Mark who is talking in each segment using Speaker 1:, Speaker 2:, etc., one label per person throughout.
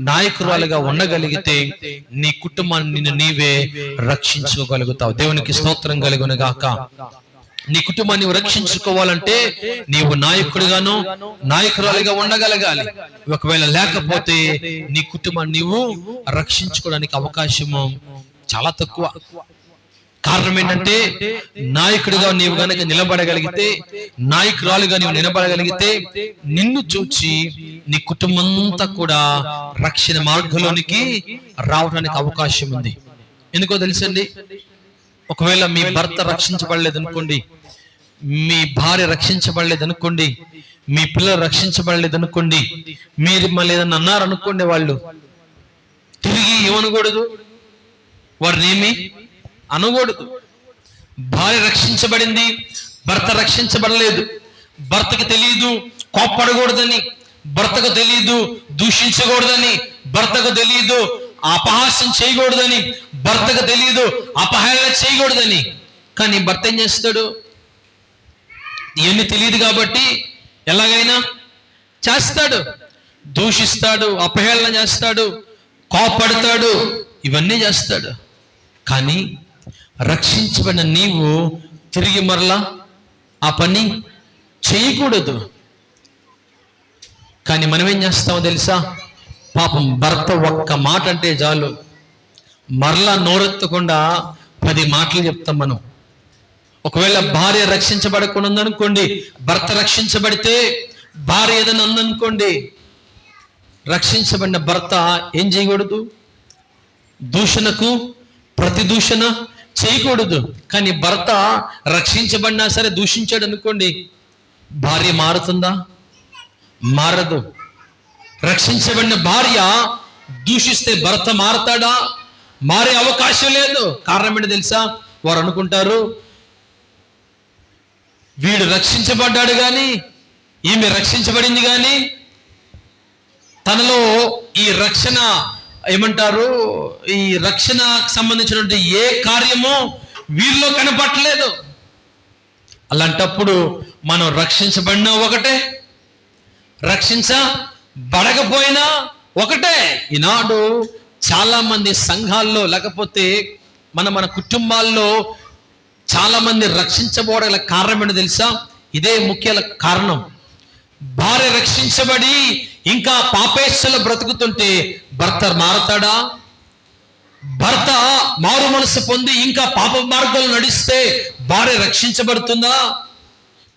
Speaker 1: నాయకురాలుగా ఉండగలిగితే నీ కుటుంబాన్ని నిన్ను నీవే రక్షించుకోగలుగుతావు. దేవునికి స్తోత్రం కలుగును గాక. నీ కుటుంబాన్ని నీవు రక్షించుకోవాలంటే నీవు నాయకుడిగాను నాయకురాలుగా ఉండగలగాలి. ఒకవేళ లేకపోతే నీ కుటుంబాన్ని నీవు రక్షించుకోవడానికి అవకాశము చాలా తక్కువ. కారణం ఏంటంటే నాయకుడిగా నీవు గనక నిలబడగలిగితే, నాయకురాలుగా నీవు నిలబడగలిగితే నిన్ను చూచి నీ కుటుంబం అంతా కూడా రక్షణ మార్గంలోనికి రావడానికి అవకాశం ఉంది. ఎందుకో తెలుసండి, ఒకవేళ మీ భర్త రక్షించబడలేదు అనుకోండి, మీ భార్య రక్షించబడలేదు అనుకోండి, మీ పిల్లలు రక్షించబడలేదు అనుకోండి, మీరు మళ్ళీ ఏదన్నా అన్నారు అనుకోండి, వాళ్ళు తిరిగి ఏమనకూడదు, వారిని ఏమి అనకూడదు. భార్య రక్షించబడింది, భర్త రక్షించబడలేదు. భర్తకు తెలియదు కోప్పడకూడదని, భర్తకు తెలియదు దూషించకూడదని, భర్తకు తెలియదు అపహాస్యం చేయకూడదని, భర్తకు తెలియదు అపహేళన చేయకూడదని. కానీ భర్త ఏం చేస్తాడు? ఇవన్నీ తెలియదు కాబట్టి ఎలాగైనా చేస్తాడు, దూషిస్తాడు, అపహేళన చేస్తాడు, కోపడతాడు, ఇవన్నీ చేస్తాడు. కానీ రక్షించబడిన నీవు తిరిగి మరలా ఆ పని చేయకూడదు. కానీ మనం ఏం చేస్తామో తెలుసా? పాపం భర్త ఒక్క మాట అంటే చాలు, మరలా నోరెత్తకుండా 10 మాటలు చెప్తాం మనం. ఒకవేళ భార్య రక్షించబడకుండా ఉందనుకోండి, భర్త రక్షించబడితే భార్య ఏదైనా ఉందనుకోండి, రక్షించబడిన భర్త ఏం చేయకూడదు? దూషణకు ప్రతిదూషణ చేయకూడదు. కానీ భర్త రక్షించబడినా సరే దూషించాడు అనుకోండి, భార్య మారుతుందా? మారదు. రక్షించబడిన భార్య దూషిస్తే భర్త మారతాడా? మారే అవకాశం లేదు. కారణం ఏంటి తెలుసా? వారు అనుకుంటారు, వీడు రక్షించబడ్డాడు కానీ, ఈమె రక్షించబడింది కానీ తనలో ఈ రక్షణ ఏమంటారు, ఈ రక్షణకు సంబంధించినటువంటి ఏ కార్యమో వీరిలో కనపట్టలేదు. అలాంటప్పుడు మనం రక్షించబడినా ఒకటే, రక్షించబడకపోయినా ఒకటే. ఈనాడు చాలా మంది సంఘాల్లో లేకపోతే మన కుటుంబాల్లో చాలా మంది రక్షించబోవడం కారణం ఏంటో తెలుసా? ఇదే ముఖ్య కారణం. భార్య రక్షించబడి ఇంకా పాపేశ్వర బ్రతుకుతుంటే భర్త మారతాడా? భర్త మారు మనసు పొంది ఇంకా పాప మార్గంలో నడిస్తే భార్య రక్షించబడుతుందా?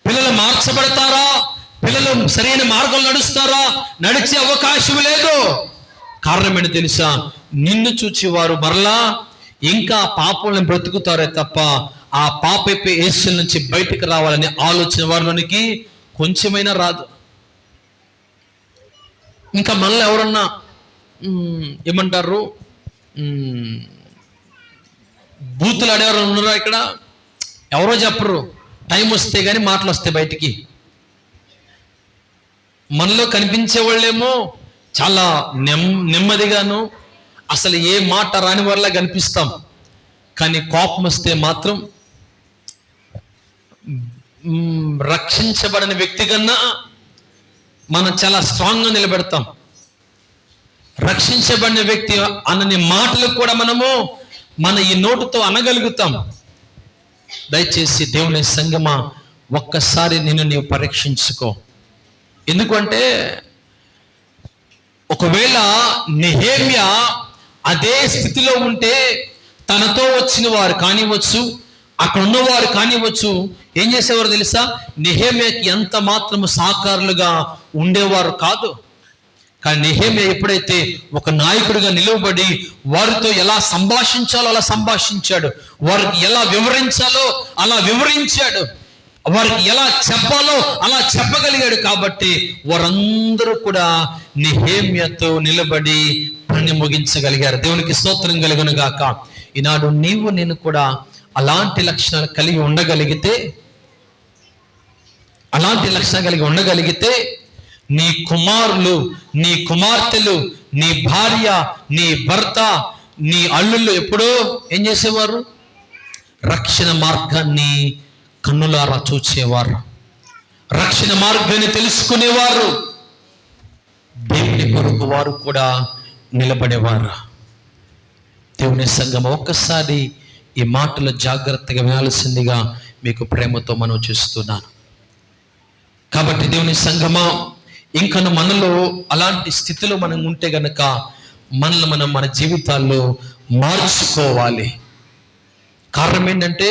Speaker 1: పిల్లలు మార్చబడతారా? పిల్లలు సరైన మార్గంలో నడుస్తారా? నడిచే అవకాశం లేదు. కారణం ఏంటో తెలుసా? నిన్ను చూచి వారు మరలా ఇంకా పాపంలో బ్రతుకుతారే తప్ప ఆ పాపైపోయి యేసు నుంచి బయటకు రావాలనే ఆలోచన వారిలోనికి కొంచెమైనా రాదు. ఇంకా మళ్ళీ ఎవరన్నా ఏమంటారు, బూతులు ఆడేవారు ఉన్నారా? ఇక్కడ ఎవరో చెప్పరు, టైం వస్తే కానీ మాటలు వస్తాయి బయటికి. మనలో కనిపించే వాళ్ళేమో చాలా నెమ్మదిగాను అసలు ఏ మాట రాని వల్ల కనిపిస్తాం. కానీ కోపం వస్తే మాత్రం రక్షించబడిన వ్యక్తి కన్నా మనం చాలా స్ట్రాంగ్గా నిలబెడతాం. రక్షించబడిన వ్యక్తి అన్నని మాటలు కూడా మనము మన ఈ నోటుతో అనగలుగుతాం. దయచేసి దేవుని సంగమా, ఒక్కసారి నిన్ను నీవు పరీక్షించుకో. ఎందుకంటే ఒకవేళ నెహెమ్యా అదే స్థితిలో ఉంటే తనతో వచ్చిన వారు కానివచ్చు, అక్కడ ఉన్నవారు కానివచ్చు, ఏం చేసేవారు తెలుసా? నెహెమ్యాకి ఎంత మాత్రము సహకారులుగా ఉండేవారు కాదు. కానీ నెహెమ్యా ఎప్పుడైతే ఒక నాయకుడిగా నిలవబడి వారితో ఎలా సంభాషించాలో అలా సంభాషించాడు, వారికి ఎలా వివరించాలో అలా వివరించాడు, వారికి ఎలా చెప్పాలో అలా చెప్పగలిగాడు. కాబట్టి వారందరూ కూడా నెహెమ్యాతో నిలబడి పని ముగించగలిగారు. దేవునికి స్తోత్రం కలుగును గాక. ఈనాడు నీవు నేను కూడా అలాంటి లక్షణాలు కలిగి ఉండగలిగితే, నీ కుమారులు, నీ కుమార్తెలు, నీ భార్య, నీ భర్త, నీ అల్లుళ్ళు ఎప్పుడో ఏం చేసేవారు? రక్షణ మార్గాన్ని కన్నులారా చూచేవారు, రక్షణ మార్గాన్ని తెలుసుకునేవారు. దేవుని కొరకు వారు కూడా నిలబడేవారు. దేవుని సంఘం, ఒక్కసారి ఈ మాటలు జాగ్రత్తగా వినాల్సిందిగా మీకు ప్రేమతో మనవి చేస్తున్నాను. కాబట్టి దేవుని సంఘమా, ఇంకను మనలో అలాంటి స్థితిలో మనం ఉంటే గనక మనల్ని మనం మన జీవితాల్లో మార్చుకోవాలి. కారణం ఏంటంటే,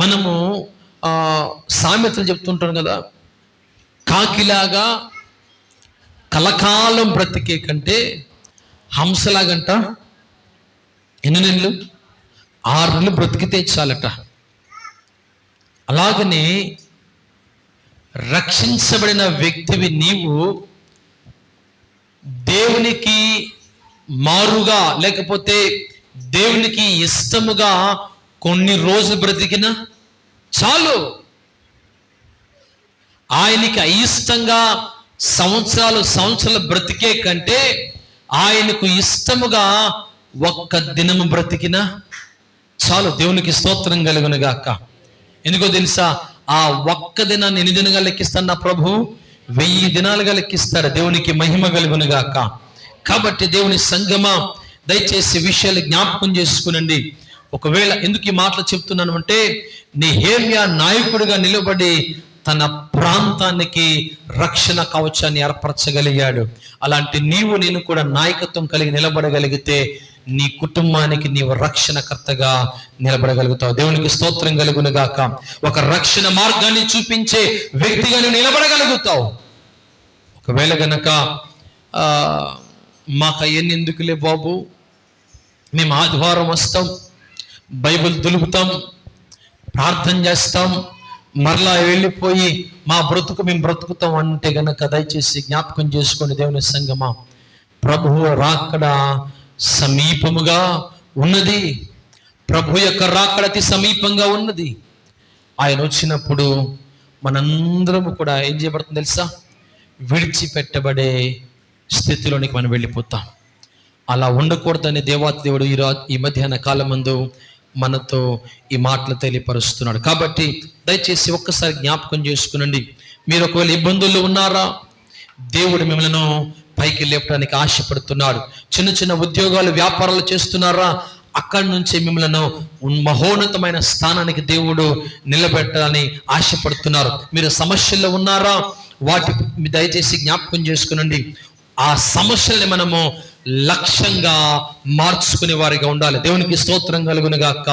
Speaker 1: మనము సామెతలు చెప్తుంటాం కదా, కాకిలాగా కలకాలం బ్రతికే కంటే హంసలాగంట ఎన్ని నెలలు, 6 నెలలు బ్రతికితే చాలట. అలాగనే రక్షించబడిన వ్యక్తివి నీవు దేవునికి మారుగా లేకపోతే దేవునికి ఇష్టముగా కొన్ని రోజులు బ్రతికినా చాలు. ఆయనకి అయిష్టంగా సంవత్సరాలు బ్రతికే కంటే ఆయనకు ఇష్టముగా ఒక్క దినము బ్రతికినా చాలు. దేవునికి స్తోత్రం కలుగును గాక. ఎందుకో తెలుసా, ఆ ఒక్క దినాన్ని ఎన్ని దినాలుగా లెక్కిస్తాడు నా ప్రభు? 1000 దినాలుగా లెక్కిస్తాడు. దేవునికి మహిమ కలుగును గాక. కాబట్టి దేవుని సంగమా, దయచేసి విషయాలు జ్ఞాపకం చేసుకునండి. ఒకవేళ ఎందుకు ఈ మాటలు చెప్తున్నాను అంటే, నెహెమ్యా నాయకుడిగా నిలబడి తన ప్రాంతానికి రక్షణ కవచాన్ని ఏర్పరచగలిగాడు. అలాంటి నీవు నేను కూడా నాయకత్వం కలిగి నిలబడగలిగితే నీ కుటుంబానికి నీవు రక్షణకర్తగా నిలబడగలుగుతావు. దేవునికి స్తోత్రం కలుగును గాక. ఒక రక్షణ మార్గాన్ని చూపించే వ్యక్తిగా నువ్వు నిలబడగలుగుతావు. ఒకవేళ గనక మాకు అవన్నీ ఎందుకులే బాబు, మేము ఆదివారం వస్తాం, బైబిల్ దులుపుతాం, ప్రార్థన చేస్తాం, మరలా వెళ్ళిపోయి మా బ్రతుకు మేము బ్రతుకుతాం అంటే గనక దయచేసి జ్ఞాపకం చేసుకోండి దేవుని సంగమా, ప్రభువు రాకడ సమీపముగా ఉన్నది. ప్రభు యొక్క రాకడ అతి సమీపంగా ఉన్నది. ఆయన వచ్చినప్పుడు మనందరము కూడా ఏం చేయబడుతుంది తెలుసా? విడిచిపెట్టబడే స్థితిలోనికి మనం వెళ్ళిపోతాం. అలా ఉండకూడదని దేవాతి దేవుడు ఈ మధ్యాహ్న కాలం ముందు మనతో ఈ మాటలు తెలియపరుస్తున్నాడు. కాబట్టి దయచేసి ఒక్కసారి జ్ఞాపకం చేసుకునండి. మీరు ఒకవేళ ఇబ్బందుల్లో ఉన్నారా, దేవుడు మిమ్మల్ని పైకి లేపడానికి ఆశపడుతున్నాడు. చిన్న చిన్న ఉద్యోగాలు వ్యాపారాలు చేస్తున్నారా, అక్కడి నుంచి మిమ్మల్ని మహోన్నతమైన స్థానానికి దేవుడు నిలబెట్టాలని ఆశపడుతున్నారు. మీరు సమస్యల్లో ఉన్నారా, వాటి దయచేసి జ్ఞాపకం చేసుకునండి. ఆ సమస్యల్ని మనము లక్ష్యంగా మార్చుకునే వారిగా ఉండాలి. దేవునికి స్తోత్రం కలుగును గాక.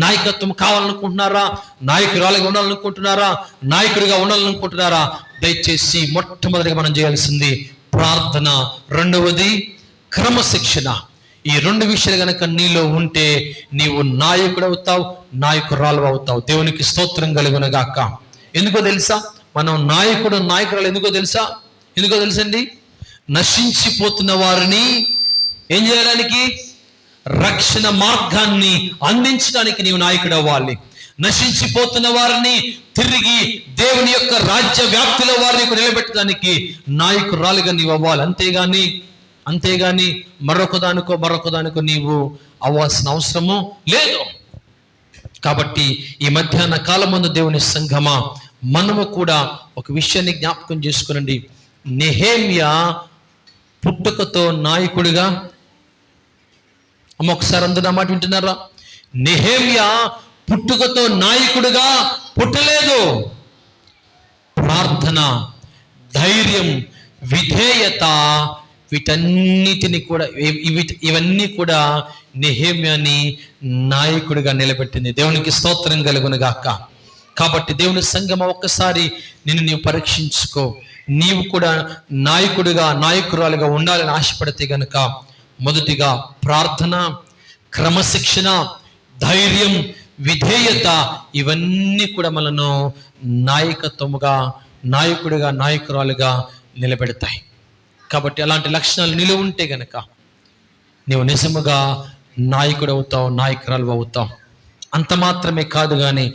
Speaker 1: నాయకత్వం కావాలనుకుంటున్నారా, నాయకురాలుగా ఉండాలనుకుంటున్నారా, నాయకుడిగా ఉండాలనుకుంటున్నారా, దయచేసి మొట్టమొదటిగా మనం చేయాల్సింది ప్రార్థన, రెండవది క్రమశిక్షణ. ఈ 2 విషయాలు కనుక నీలో ఉంటే నీవు నాయకుడు అవుతావు, నాయకురాలు అవుతావు. దేవునికి స్తోత్రం కలుగును గాక. ఎందుకో తెలుసా, మనం నాయకురాలు ఎందుకో తెలుసండి, నశించిపోతున్న వారిని ఏం చేయడానికి, రక్షణ మార్గాన్ని అందించడానికి నీవు నాయకుడు అవ్వాలి. నశించిపోతున్న వారిని తిరిగి దేవుని యొక్క రాజ్య వ్యాప్తిలో వారిని నిలబెట్టడానికి నాయకురాలుగా నీవు అవ్వాలి. అంతేగాని మరొకదానికో నీవు అవ్వాల్సిన అవసరము లేదు. కాబట్టి ఈ మధ్యాహ్న కాలం ముందు దేవుని సంఘమా, మనము కూడా ఒక విషయాన్ని జ్ఞాపకం చేసుకునండి. నెహెమ్యా పుట్టుకతో నాయకుడిగా, ఒకసారి అందరూ మాట వింటున్నారా? నెహెమ్యా పుట్టుకతో నాయకుడిగా పుట్టలేదు. ప్రార్థన, ధైర్యం, విధేయత, వీటన్నిటిని కూడా ఇవన్నీ కూడా నెహెమ్యాని నాయకుడిగా నిలబెట్టింది. దేవునికి స్తోత్రం కలుగును గాక. కాబట్టి దేవుని సంఘమా, ఒక్కసారి నీవు పరీక్షించుకో. నీవు కూడా నాయకురాలుగా ఉండాలని ఆశపడితే గనుక మొదటిగా ప్రార్థన, క్రమశిక్షణ, ధైర్యం, విధేయత, ఇవన్నీ కూడా మనను నాయకుడిగా నాయకురాలుగా నిలబెడతాయి. కాబట్టి అలాంటి లక్షణాలు నీలో ఉంటే గనక నీవు నిజముగా నాయకుడు అవుతావు, నాయకురాలు అవుతావు. అంత మాత్రమే కాదు కానీ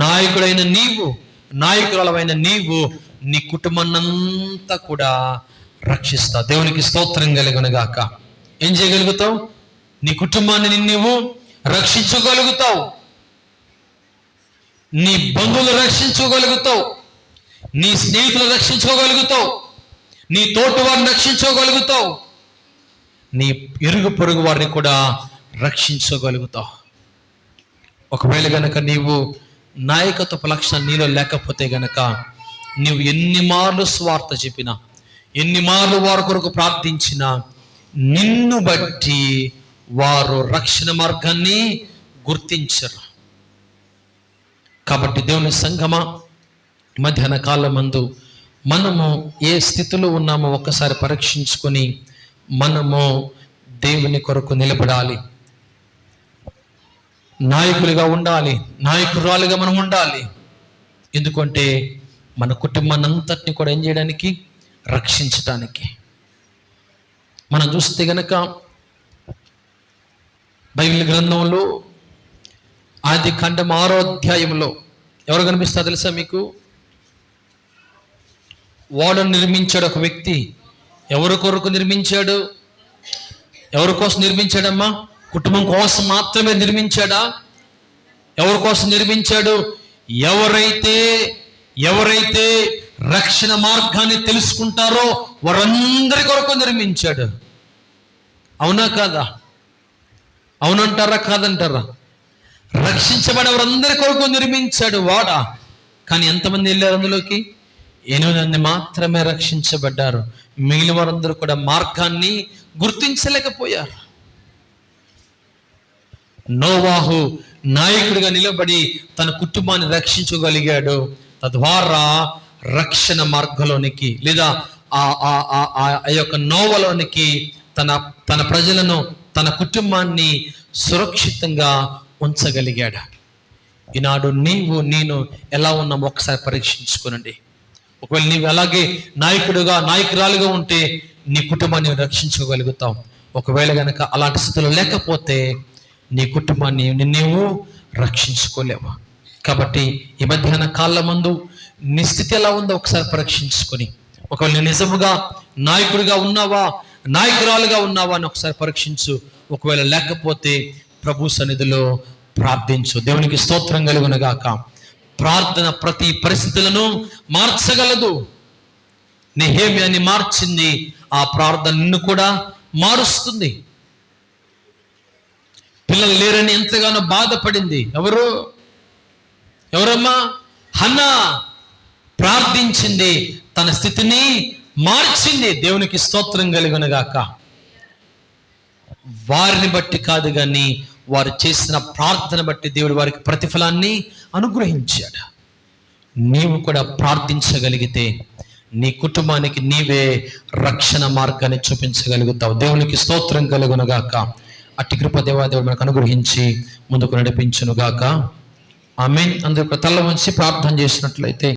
Speaker 1: నాయకురాలైన నీవు నీ కుటుంబాన్నంతా కూడా రక్షిస్తావు. దేవునికి స్తోత్రం కలుగును గాక. ఏం చేయగలుగుతావు? నీ కుటుంబాన్ని నీవు రక్షించగలుగుతావు, నీ బంధువులు రక్షించగలుగుతావు, నీ స్నేహితులు రక్షించుకోగలుగుతావు, నీ తోటి వారిని రక్షించగలుగుతావు, నీ ఇరుగు పొరుగు వారిని కూడా రక్షించగలుగుతావు. ఒకవేళ గనక నీవు నాయకత్వపు లక్షణం నీలో లేకపోతే గనక నీవు ఎన్ని మార్లు స్వార్థ చెప్పినా, ఎన్ని మార్లు వారి కొరకు ప్రార్థించినా, నిన్ను బట్టి వారు రక్షణ మార్గాన్ని గుర్తించరు. కాబట్టి దేవుని సంఘమా, మధ్యాహ్న కాలం మందు మనము ఏ స్థితిలో ఉన్నామో ఒక్కసారి పరీక్షించుకొని మనము దేవుని కొరకు నిలబడాలి. నాయకులుగా ఉండాలి, నాయకురాలుగా మనం ఉండాలి. ఎందుకంటే మన కుటుంబాన్ని అంతటిని కూడా ఏం చేయడానికి, రక్షించడానికి. మనం చూస్తే గనక బైబిల్ గ్రంథంలో ఆది కాండం 6వ అధ్యాయంలో ఎవరు కనిపిస్తారో తెలుసా మీకు? ఓడను నిర్మించాడు ఒక వ్యక్తి. ఎవరి కొరకు నిర్మించాడు? ఎవరి కోసం నిర్మించాడమ్మా? కుటుంబం కోసం మాత్రమే నిర్మించాడా? ఎవరి కోసం నిర్మించాడు? ఎవరైతే రక్షణ మార్గాన్ని తెలుసుకుంటారో వారందరి కొరకు నిర్మించాడు. అవునా కాదా? అవునంటారా కాదంటారా? రక్షించబడే వారందరి కొరకు నిర్మించాడు వాడ. కానీ ఎంతమంది వెళ్ళారు అందులోకి? 8 మంది మాత్రమే రక్షించబడ్డారు. మిగిలిన వారందరూ కూడా మార్గాన్ని గుర్తించలేకపోయారు. నోవాహు నాయకుడిగా నిలబడి తన కుటుంబాన్ని రక్షించగలిగాడు. తద్వారా రక్షణ మార్గంలోనికి లేదా ఆ యొక్క నోవలోనికి తన ప్రజలను, తన కుటుంబాన్ని సురక్షితంగా ఉంచగలిగాడు. ఈనాడు నేను ఎలా ఉన్నామో ఒకసారి పరీక్షించుకోనండి. ఒకవేళ నీవు అలాగే నాయకురాలుగా ఉంటే నీ కుటుంబాన్ని రక్షించుకోగలుగుతావు. ఒకవేళ గనక అలాంటి స్థితిలో లేకపోతే నీ కుటుంబాన్ని నీవు రక్షించుకోలేవు. కాబట్టి ఈ మధ్యాహ్న కాలం మందు నీ స్థితి ఎలా ఉందో ఒకసారి పరీక్షించుకొని, ఒకవేళ నీ నిజముగా నాయకుడిగా ఉన్నావా, నాయకురాలుగా ఉన్నావా అని ఒకసారి పరీక్షించు. ఒకవేళ లేకపోతే ప్రభు సన్నిధిలో ప్రార్థించు. దేవునికి స్తోత్రం కలుగును గాక. ప్రార్థన ప్రతి పరిస్థితులను మార్చగలదు. నెహెమ్యాని మార్చింది ఆ ప్రార్థన, నిన్ను కూడా మారుస్తుంది. పిల్లలు లేరని ఎంతగానో బాధపడింది. ఎవరమ్మా? హన్నా ప్రార్థించింది, తన స్థితిని మార్చింది. దేవునికి స్తోత్రం కలుగును గాక. వారిని బట్టి కాదు కానీ వారు చేసిన ప్రార్థన బట్టి దేవుడు వారికి ప్రతిఫలాన్ని అనుగ్రహించాడు. నీవు కూడా ప్రార్థించగలిగితే నీ కుటుంబానికి నీవే రక్షణ మార్గాన్ని చూపించగలుగుతావు. దేవునికి స్తోత్రం కలుగును గాక. అట్టి కృప దేవాదేవుడు మనకు అనుగ్రహించి ముందుకు నడిపించును గాక. ఆమేన్. అందరూ తల వంచి ప్రార్థన చేసినట్లయితే